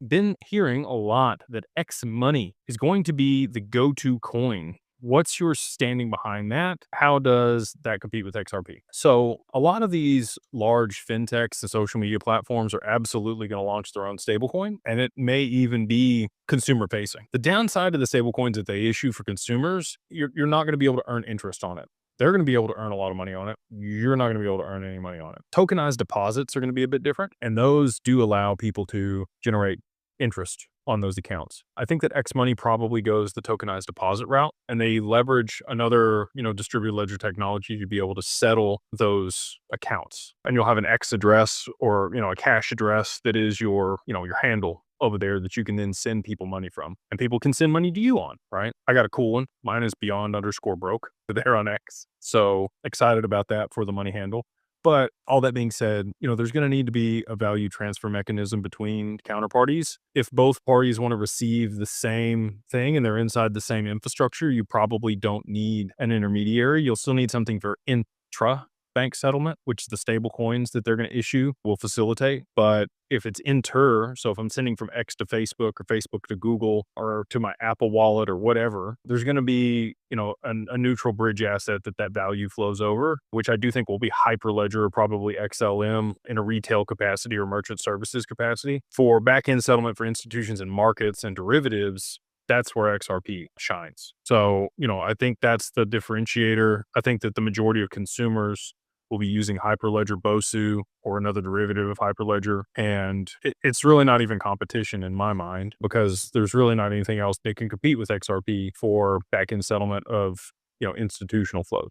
been hearing a lot that X money is going to be the go-to coin. What's your standing behind that? How does that compete with XRP? So, a lot of these large fintechs and social media platforms are absolutely going to launch their own stablecoin, and it may even be consumer facing. The downside of the stablecoins that they issue for consumers, you're not going to be able to earn interest on it. They're going to be able to earn a lot of money on it. You're not going to be able to earn any money on it. Tokenized deposits are going to be a bit different, and those do allow people to generate interest on those accounts. I think that X Money probably goes the tokenized deposit route, and they leverage another, distributed ledger technology to be able to settle those accounts. And you'll have an X address or, a cash address that is your handle over there that you can then send people money from, and people can send money to you on, right? I got a cool one. Mine is beyond_broke there on X. So excited about that for the money handle. But all that being said, there's going to need to be a value transfer mechanism between counterparties. If both parties want to receive the same thing and they're inside the same infrastructure, you probably don't need an intermediary. You'll still need something for intra bank settlement, which the stable coins that they're going to issue will facilitate. But if it's inter, so if I'm sending from X to Facebook or Facebook to Google or to my Apple wallet or whatever, there's going to be, a neutral bridge asset that value flows over, which I do think will be Hyperledger or probably XLM in a retail capacity or merchant services capacity. For back-end settlement for institutions and markets and derivatives, that's where XRP shines. So, I think that's the differentiator. I think that the majority of consumers will be using Hyperledger BOSU or another derivative of Hyperledger. And it's really not even competition in my mind, because there's really not anything else that can compete with XRP for back-end settlement of, institutional flows.